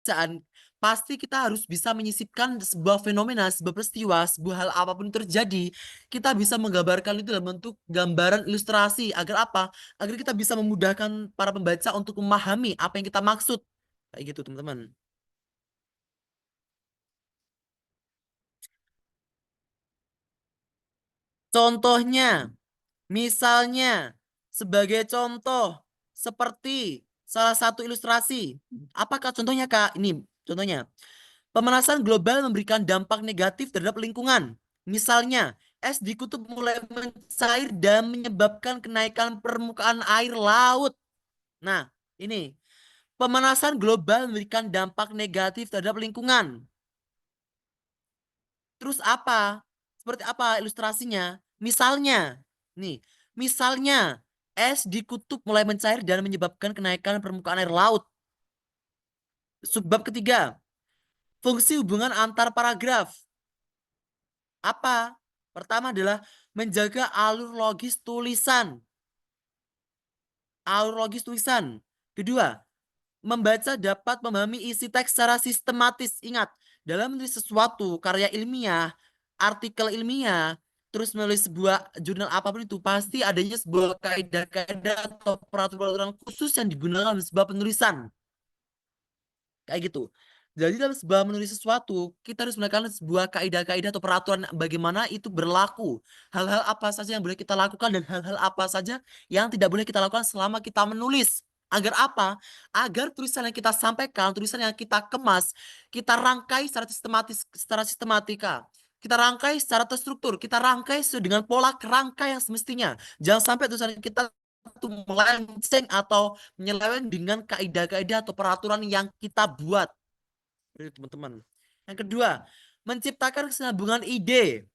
Bacaan, pasti kita harus bisa menyisipkan sebuah fenomena, sebuah peristiwa, sebuah hal apapun yang terjadi. Kita bisa menggambarkan itu dalam bentuk gambaran ilustrasi. Agar apa? Agar kita bisa memudahkan para pembaca untuk memahami apa yang kita maksud. Kayak gitu, teman-teman. Contohnya, misalnya, sebagai contoh, seperti salah satu ilustrasi. Apakah contohnya, Kak? Ini contohnya. Pemanasan global memberikan dampak negatif terhadap lingkungan. Misalnya, es di kutub mulai mencair dan menyebabkan kenaikan permukaan air laut. Nah, ini pemanasan global memberikan dampak negatif terhadap lingkungan. Terus apa? Seperti apa ilustrasinya? Misalnya, nih, misalnya es di kutub mulai mencair dan menyebabkan kenaikan permukaan air laut. Subbab ketiga, fungsi hubungan antar paragraf. Apa? Pertama adalah menjaga alur logis tulisan. Alur logis tulisan. Kedua, membaca dapat memahami isi teks secara sistematis. Ingat, dalam menulis sesuatu, karya ilmiah, artikel ilmiah, terus menulis sebuah jurnal apapun itu, pasti adanya sebuah kaidah-kaidah atau peraturan-peraturan khusus yang digunakan dalam sebuah penulisan. Kayak gitu. Jadi dalam sebuah menulis sesuatu, kita harus menekan sebuah kaidah-kaidah atau peraturan bagaimana itu berlaku. Hal-hal apa saja yang boleh kita lakukan dan hal-hal apa saja yang tidak boleh kita lakukan selama kita menulis. Agar apa? Agar tulisan yang kita sampaikan, tulisan yang kita kemas, kita rangkai secara sistematis, secara sistematika. Kita rangkai secara terstruktur, kita rangkai sesuai dengan pola kerangka yang semestinya. Jangan sampai tulisan kita itu melenceng atau menyeleweng dengan kaidah-kaidah atau peraturan yang kita buat. Itu, teman-teman. Yang kedua, menciptakan kesinambungan ide.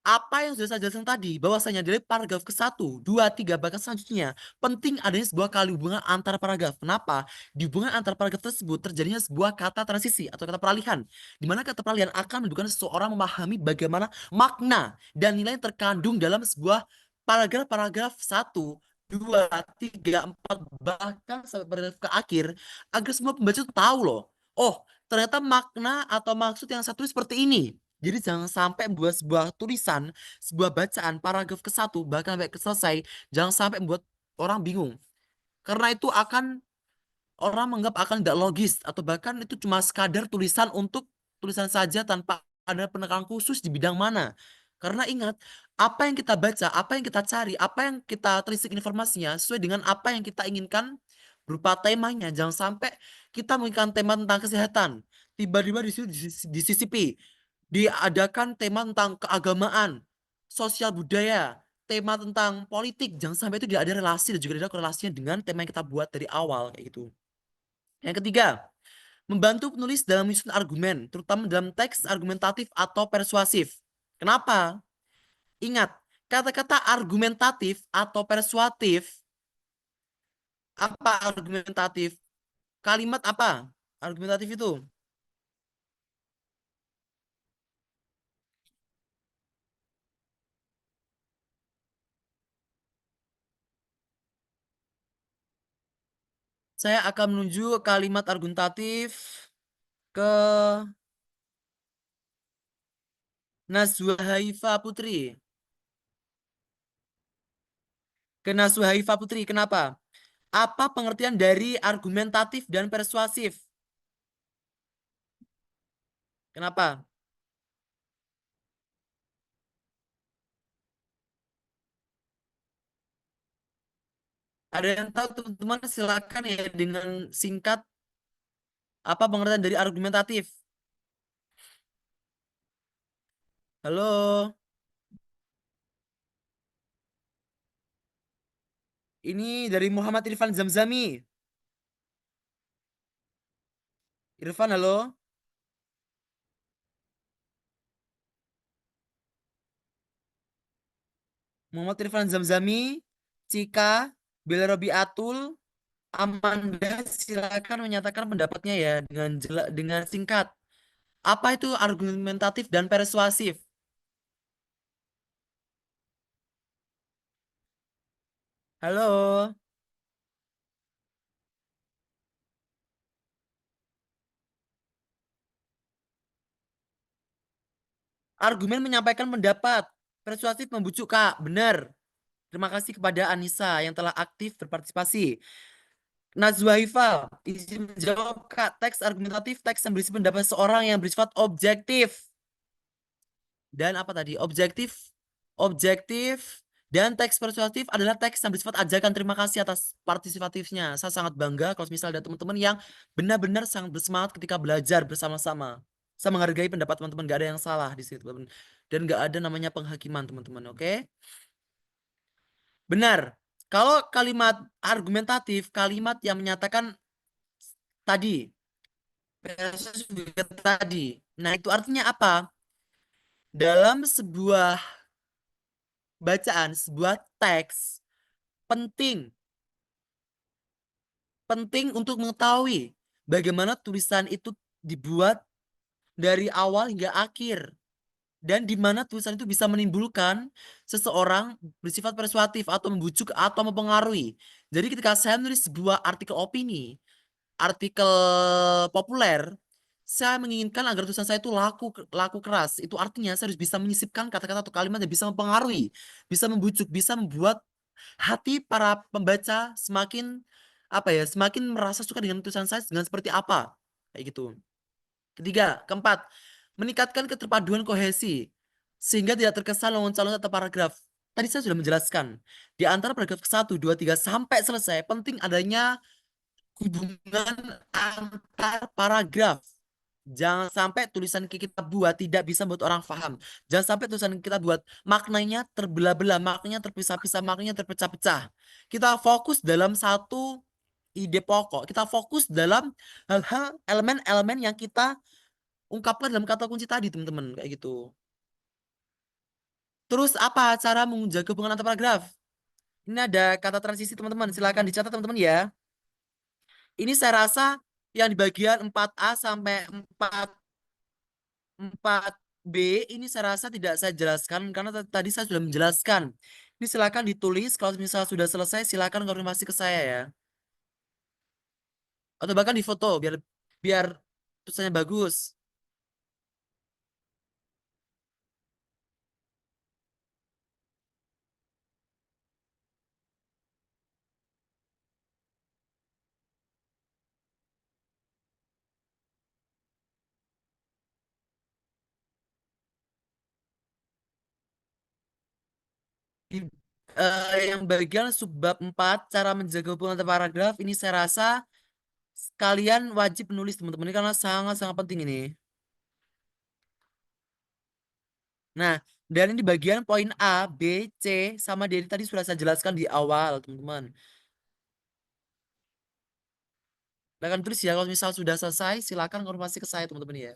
Apa yang sudah saya jelaskan tadi, bahwasanya dari paragraf ke satu, 2, 3, bahkan selanjutnya, penting adanya sebuah kali hubungan antar paragraf. Kenapa? Di hubungan antar paragraf tersebut terjadinya sebuah kata transisi atau kata peralihan, di mana kata peralihan akan menunjukkan seseorang memahami bagaimana makna dan nilai yang terkandung dalam sebuah paragraf-paragraf satu, 2, 3, 4, bahkan sampai paragraf ke akhir, agar semua pembaca itu tahu loh. Oh, ternyata makna atau maksud yang satu seperti ini. Jadi jangan sampai membuat sebuah tulisan, sebuah bacaan, paragraf ke satu, bahkan sampai ke selesai, jangan sampai membuat orang bingung. Karena itu akan orang menganggap akan tidak logis, atau bahkan itu cuma sekadar tulisan untuk tulisan saja tanpa ada penekanan khusus di bidang mana. Karena ingat, apa yang kita baca, apa yang kita cari, apa yang kita telisik informasinya, sesuai dengan apa yang kita inginkan berupa temanya. Jangan sampai kita menginginkan tema tentang kesehatan, tiba-tiba di situ disisipi diadakan tema tentang keagamaan, sosial budaya, tema tentang politik. Jangan sampai itu tidak ada relasi dan juga tidak ada korelasinya dengan tema yang kita buat dari awal kayak gitu. Yang ketiga, membantu penulis dalam menyusun argumen, terutama dalam teks argumentatif atau persuasif. Kenapa? Ingat, kata-kata argumentatif atau persuasif, apa argumentatif? Kalimat apa? Argumentatif itu. Saya akan menuju kalimat argumentatif ke Najwa Haifah Putri. Ke Najwa Haifah Putri, kenapa? Apa pengertian dari argumentatif dan persuasif? Kenapa? Ada yang tahu teman-teman silakan ya dengan singkat apa pengertian dari argumentatif? Halo, ini dari Muhammad Irfan Zamzami. Irfan, halo. Muhammad Irfan Zamzami, Cika, Bella Robiatul, Amanda, silakan menyatakan pendapatnya ya dengan singkat. Apa itu argumentatif dan persuasif? Halo. Argumen menyampaikan pendapat. Persuasif membujuk Kak. Benar. Terima kasih kepada Anissa yang telah aktif berpartisipasi. Najwa Hifal, izin menjawab Kak. Teks argumentatif, teks yang berisi pendapat seorang yang bersifat objektif. Dan apa tadi? Objektif, objektif, dan teks persuasif adalah teks yang bersifat ajakan. Terima kasih atas partisipatifnya. Saya sangat bangga kalau misalnya ada teman-teman yang benar-benar sangat bersemangat ketika belajar bersama-sama. Saya menghargai pendapat teman-teman, gak ada yang salah di situ, teman-teman. Dan gak ada namanya penghakiman, teman-teman. Oke? Benar. Kalau kalimat argumentatif, kalimat yang menyatakan tadi, persuasif juga tadi. Nah, itu artinya apa? Dalam sebuah bacaan, sebuah teks, penting, penting untuk mengetahui bagaimana tulisan itu dibuat dari awal hingga akhir. Dan di mana tulisan itu bisa menimbulkan seseorang bersifat persuasif atau membujuk atau mempengaruhi. Jadi ketika saya menulis sebuah artikel opini, artikel populer, saya menginginkan agar tulisan saya itu laku laku keras. Itu artinya saya harus bisa menyisipkan kata-kata atau kalimat yang bisa mempengaruhi, bisa membujuk, bisa membuat hati para pembaca semakin apa ya, semakin merasa suka dengan tulisan saya dengan seperti apa. Kayak gitu. Ketiga, keempat, meningkatkan keterpaduan kohesi sehingga tidak terkesan loncat-loncat atau paragraf. Tadi saya sudah menjelaskan. Di antara paragraf ke 1, 2, 3 sampai selesai, penting adanya hubungan antar paragraf. Jangan sampai tulisan kita buat tidak bisa buat orang paham. Jangan sampai tulisan kita buat maknanya terbelah-belah, maknanya terpisah-pisah, maknanya terpecah-pecah. Kita fokus dalam satu ide pokok. Kita fokus dalam hal-hal elemen-elemen yang kita ungkapkan dalam kata kunci tadi, teman-teman. Kayak gitu. Terus apa cara menjaga hubungan antar paragraf? Ini ada kata transisi, teman-teman. Silakan dicatat, teman-teman ya. Ini saya rasa yang di bagian 4A sampai 4B ini saya rasa tidak saya jelaskan karena tadi saya sudah menjelaskan. Ini silakan ditulis kalau misalnya sudah selesai silakan konfirmasi ke saya ya. Atau bahkan difoto biar biar tulisannya bagus. Di, yang bagian subbab 4 cara menjaga hubungan antar paragraf ini saya rasa kalian wajib menulis teman-teman ini karena sangat-sangat penting ini. Nah, dan ini bagian poin A, B, C, sama D ini tadi sudah saya jelaskan di awal, teman-teman. Silahkan tulis ya, kalau misal sudah selesai, silakan konfirmasi ke saya, teman-teman ya.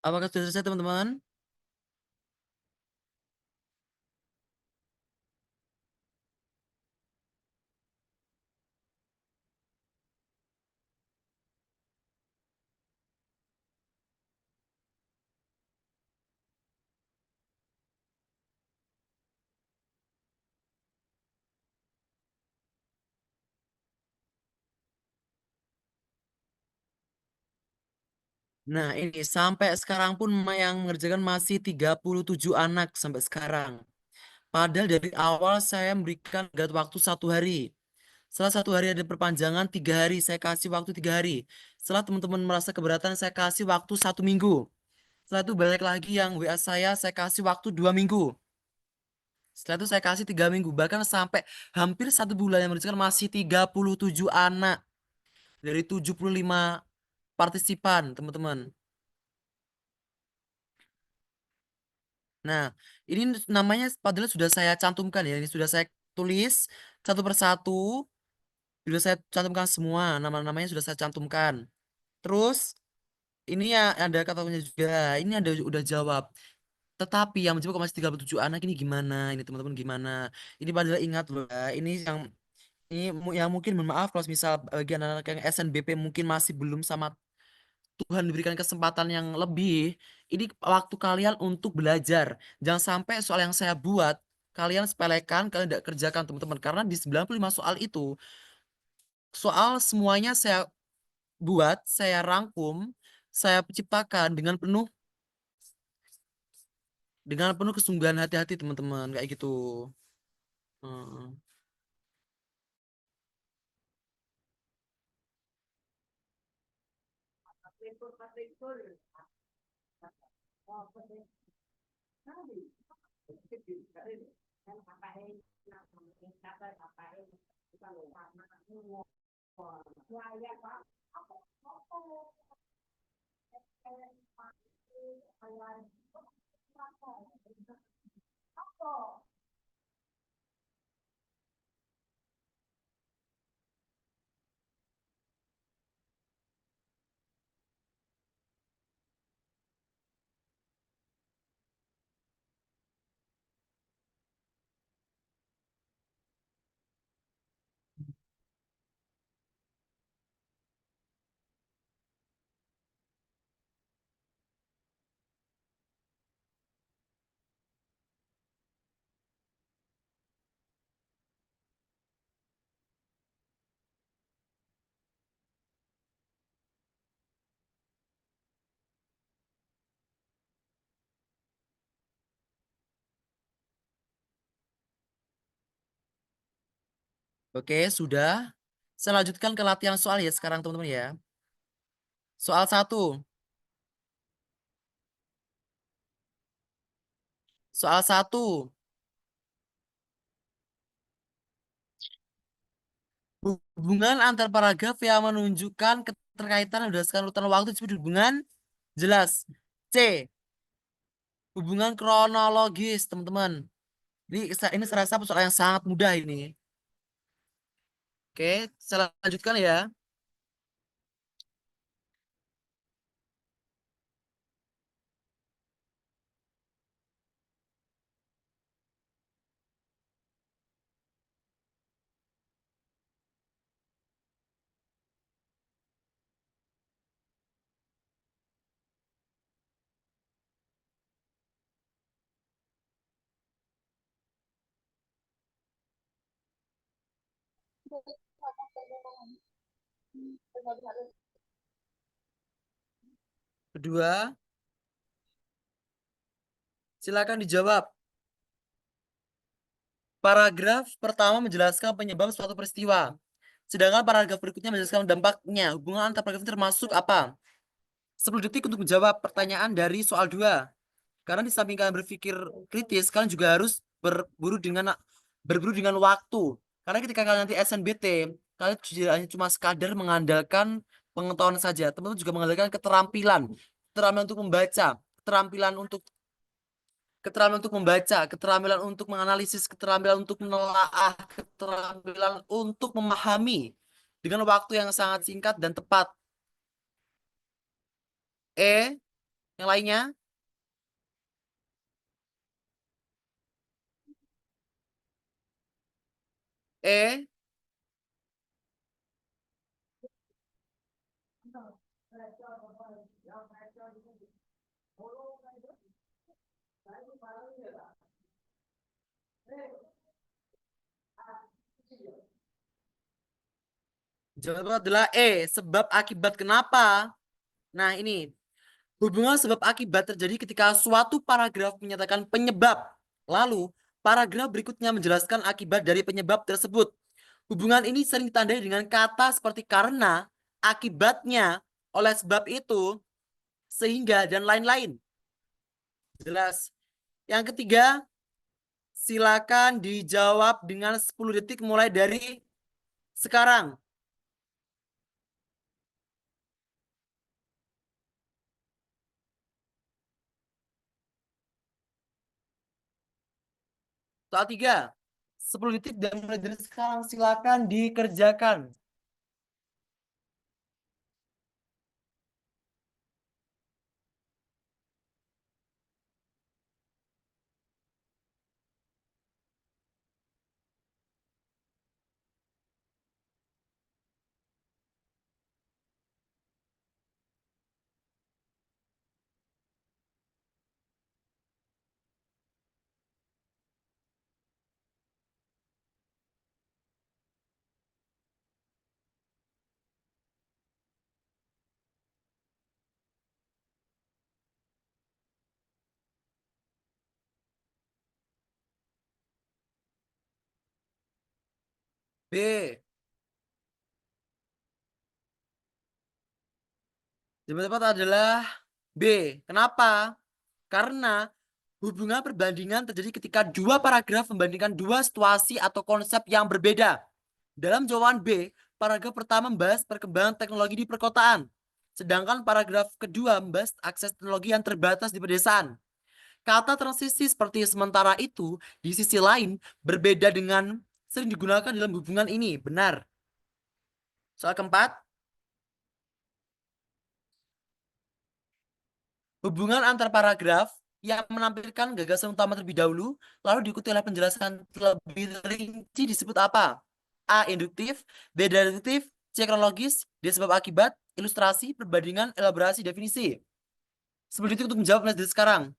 Apakah sudah selesai teman-teman? Nah, ini sampai sekarang pun yang mengerjakan masih 37 anak sampai sekarang. Padahal dari awal saya memberikan tenggat waktu 1 hari. Setelah 1 hari ada perpanjangan 3 hari, saya kasih waktu 3 hari. Setelah teman-teman merasa keberatan, saya kasih waktu 1 minggu. Setelah itu balik lagi yang WA saya kasih waktu 2 minggu. Setelah itu saya kasih 3 minggu, bahkan sampai hampir 1 bulan yang menunjukkan masih 37 anak dari 75 partisipan, teman-teman. Nah, ini namanya padahal sudah saya cantumkan ya, ini sudah saya tulis satu persatu, sudah saya cantumkan semua, nama-namanya sudah saya cantumkan. Terus ini ya ada katanya juga, ini ada udah jawab. Tetapi yang menjawab kok masih 37 anak ini gimana? Ini teman-teman gimana? Ini padahal ingat loh ya, yang mungkin mohon maaf kalau misal bagian anak yang SNBP mungkin masih belum sama Tuhan diberikan kesempatan yang lebih. Ini waktu kalian untuk belajar. Jangan sampai soal yang saya buat kalian sepelekan, kalian tidak kerjakan teman-teman. Karena di 95 soal itu, soal semuanya saya buat, saya rangkum, saya ciptakan dengan penuh kesungguhan hati-hati teman-teman kayak gitu. Hmm. Oke, sudah. Saya lanjutkan ke latihan soal ya sekarang teman-teman ya. Soal satu. Soal satu. Hubungan antar paragraf yang menunjukkan keterkaitan berdasarkan urutan waktu disebut hubungan jelas. C. Hubungan kronologis, teman-teman. Ini saya rasa soal yang sangat mudah ini. Oke, saya lanjutkan ya. Kedua, silakan dijawab. Paragraf pertama menjelaskan penyebab suatu peristiwa. Sedangkan paragraf berikutnya menjelaskan dampaknya. Hubungan antar paragraf ini termasuk apa? 10 detik untuk menjawab pertanyaan dari soal 2. Karena di samping kalian berpikir kritis, kalian juga harus berburu dengan waktu. Karena ketika kalian nanti SNBT, kalian tidak hanya cuma sekadar mengandalkan pengetahuan saja. Teman-teman juga mengandalkan keterampilan. Keterampilan untuk membaca, keterampilan untuk keterampilan untuk membaca, keterampilan untuk menganalisis, keterampilan untuk menelaah, keterampilan untuk memahami dengan waktu yang sangat singkat dan tepat. E. Yang lainnya? E. Jawabannya adalah E. Sebab akibat kenapa? Nah, ini hubungan sebab akibat terjadi ketika suatu paragraf menyatakan penyebab. Lalu, paragraf berikutnya menjelaskan akibat dari penyebab tersebut. Hubungan ini sering ditandai dengan kata seperti karena, akibatnya, oleh sebab itu, sehingga, dan lain-lain. Jelas. Yang ketiga, silakan dijawab dengan 10 detik mulai dari sekarang. Soal 3. 10 detik dan mulai dari sekarang silakan dikerjakan. B. Jawaban tepat adalah B. Kenapa? Karena hubungan perbandingan terjadi ketika dua paragraf membandingkan dua situasi atau konsep yang berbeda. Dalam jawaban B, paragraf pertama membahas perkembangan teknologi di perkotaan, sedangkan paragraf kedua membahas akses teknologi yang terbatas di pedesaan. Kata transisi seperti sementara itu, di sisi lain, berbeda dengan sering digunakan dalam hubungan ini. Benar. Soal keempat, hubungan antar paragraf yang menampilkan gagasan utama terlebih dahulu, lalu diikuti oleh penjelasan lebih rinci disebut apa? A. Induktif, B. Deduktif, C. Kronologis, D. Sebab akibat, ilustrasi, perbandingan, elaborasi, definisi. Sebelum itu untuk menjawab dari sekarang.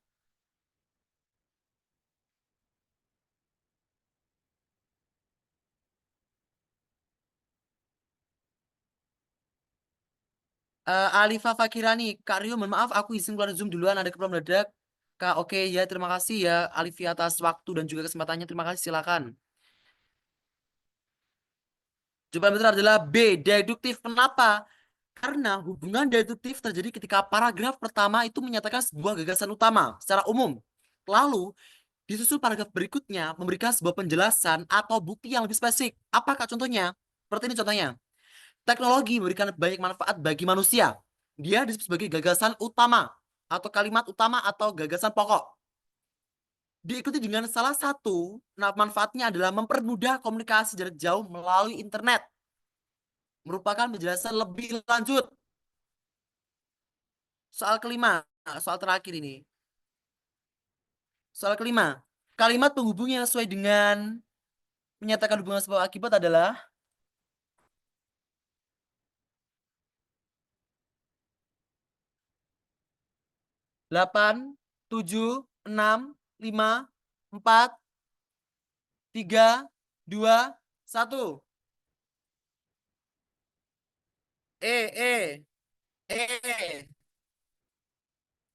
Alifa Fakirani, Kak Rio, mohon maaf aku izin keluar Zoom duluan, ada keperluan mendadak. Kak, oke ya, terima kasih ya Alifi atas waktu dan juga kesempatannya. Terima kasih, silakan. Jawaban benar adalah B, deduktif. Kenapa? Karena hubungan deduktif terjadi ketika paragraf pertama itu menyatakan sebuah gagasan utama secara umum. Lalu, disusul paragraf berikutnya memberikan sebuah penjelasan atau bukti yang lebih spesifik. Apakah contohnya? Seperti ini contohnya. Teknologi memberikan banyak manfaat bagi manusia. Dia disebut sebagai gagasan utama atau kalimat utama atau gagasan pokok. Diikuti dengan salah satu manfaatnya adalah mempermudah komunikasi jarak jauh melalui internet. Merupakan penjelasan lebih lanjut. Soal kelima, soal terakhir ini. Soal kelima, kalimat penghubung yang sesuai dengan menyatakan hubungan sebab akibat adalah 8, 7, 6, 5, 4, 3, 2, 1. E, E, E.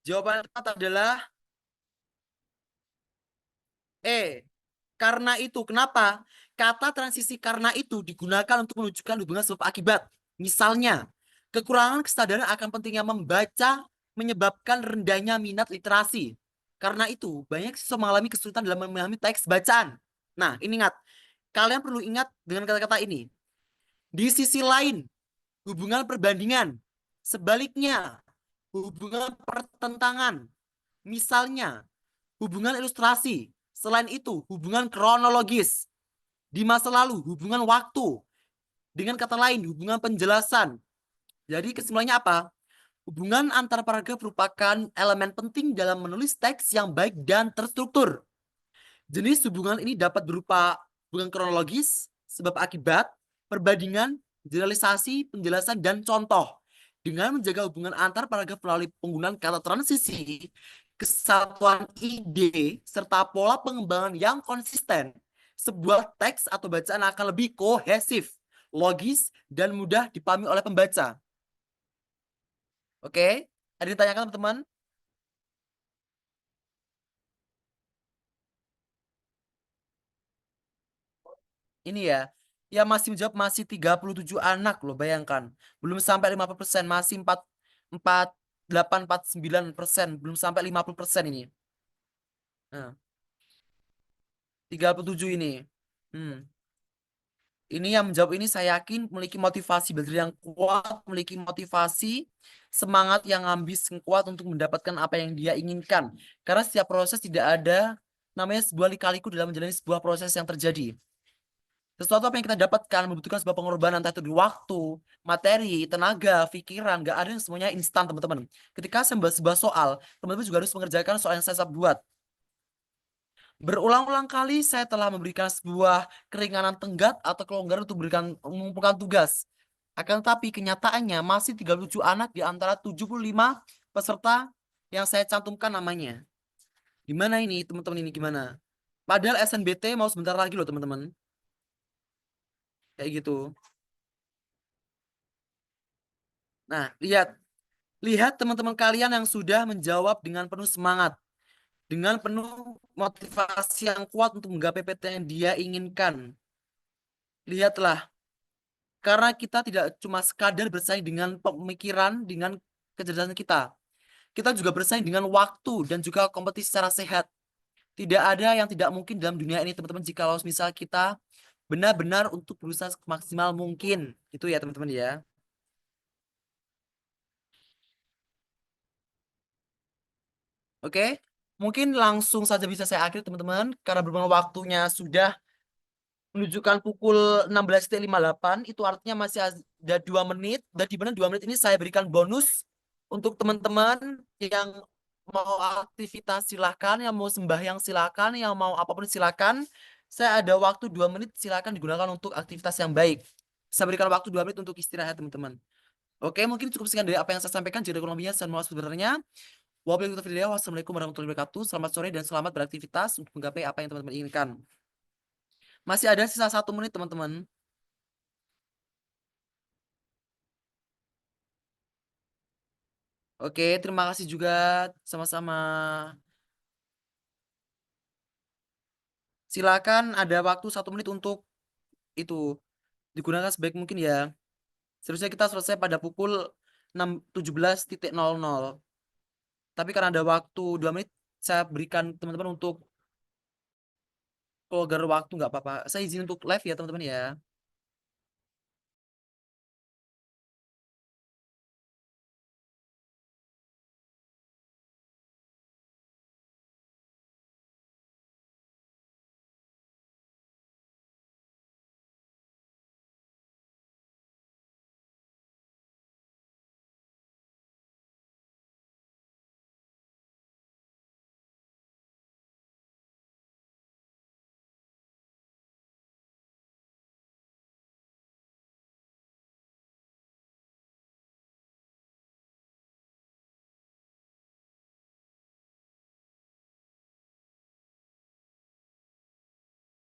Jawaban yang tepat adalah E. Karena itu, kenapa? Kata transisi karena itu digunakan untuk menunjukkan hubungan sebab akibat. Misalnya, kekurangan kesadaran akan pentingnya membaca menyebabkan rendahnya minat literasi. Karena itu, banyak siswa mengalami kesulitan dalam memahami teks bacaan. Nah, ini ingat. Kalian perlu ingat dengan kata-kata ini. Di sisi lain, hubungan perbandingan. Sebaliknya, hubungan pertentangan. Misalnya, hubungan ilustrasi. Selain itu, hubungan kronologis. Di masa lalu, hubungan waktu. Dengan kata lain, hubungan penjelasan. Jadi kesimpulannya apa? Hubungan antar paragraf merupakan elemen penting dalam menulis teks yang baik dan terstruktur. Jenis hubungan ini dapat berupa hubungan kronologis, sebab akibat, perbandingan, generalisasi, penjelasan, dan contoh. Dengan menjaga hubungan antar paragraf melalui penggunaan kata transisi, kesatuan ide, serta pola pengembangan yang konsisten, sebuah teks atau bacaan akan lebih kohesif, logis, dan mudah dipahami oleh pembaca. Oke, ada yang ditanyakan teman-teman? Ini ya, yang masih menjawab masih 37 anak loh, bayangkan. Belum sampai 50%, masih 48,9%, belum sampai 50% ini. Nah, 37 ini. Hmm. Ini yang menjawab ini saya yakin memiliki motivasi belajar yang kuat, memiliki motivasi, semangat yang ambis yang kuat untuk mendapatkan apa yang dia inginkan. Karena setiap proses tidak ada namanya sebuah lika-liku dalam menjalani sebuah proses yang terjadi. Sesuatu apa yang kita dapatkan membutuhkan sebuah pengorbanan, entah itu di waktu, materi, tenaga, pikiran, gak ada yang semuanya instan, teman-teman. Ketika saya membahas sebuah soal, teman-teman juga harus mengerjakan soal yang saya buat. Berulang-ulang kali saya telah memberikan sebuah keringanan tenggat atau kelonggaran untuk mengumpulkan tugas. Akan tetapi kenyataannya masih 37 anak di antara 75 peserta yang saya cantumkan namanya. Gimana ini teman-teman, ini gimana? Padahal SNBT mau sebentar lagi loh teman-teman. Kayak gitu. Nah, lihat. Lihat teman-teman kalian yang sudah menjawab dengan penuh semangat, dengan penuh motivasi yang kuat untuk menggapai PT yang dia inginkan. Lihatlah, karena kita tidak cuma sekadar bersaing dengan pemikiran, dengan kecerdasan kita. Kita juga bersaing dengan waktu dan juga kompetisi secara sehat. Tidak ada yang tidak mungkin dalam dunia ini, teman-teman, jika misal kita benar-benar untuk berusaha semaksimal mungkin. Itu ya, teman-teman ya. Oke, mungkin langsung saja bisa saya akhiri teman-teman karena berhubung waktunya sudah menunjukkan pukul 16.58, itu artinya masih ada 2 menit, dan di mana 2 menit ini saya berikan bonus untuk teman-teman yang mau aktivitas silahkan, yang mau sembahyang silahkan, yang mau apapun silahkan. Saya ada waktu 2 menit, silahkan digunakan untuk aktivitas yang baik. Saya berikan waktu 2 menit untuk istirahat teman-teman. Oke, mungkin cukup sekian dari apa yang saya sampaikan. Jadi kurang lebihnya saya mohon sebenarnya. Wassalamualaikum warahmatullahi wabarakatuh. Selamat sore dan selamat beraktivitas untuk menggapai apa yang teman-teman inginkan. Masih ada sisa 1 menit, teman-teman. Oke, terima kasih juga. Sama-sama. Silakan ada waktu 1 menit untuk itu. Digunakan sebaik mungkin ya. Seharusnya kita selesai pada pukul 17.00. Tapi karena ada waktu 2 menit, saya berikan teman-teman untuk kalau waktu nggak apa-apa. Saya izin untuk live ya, teman-teman ya.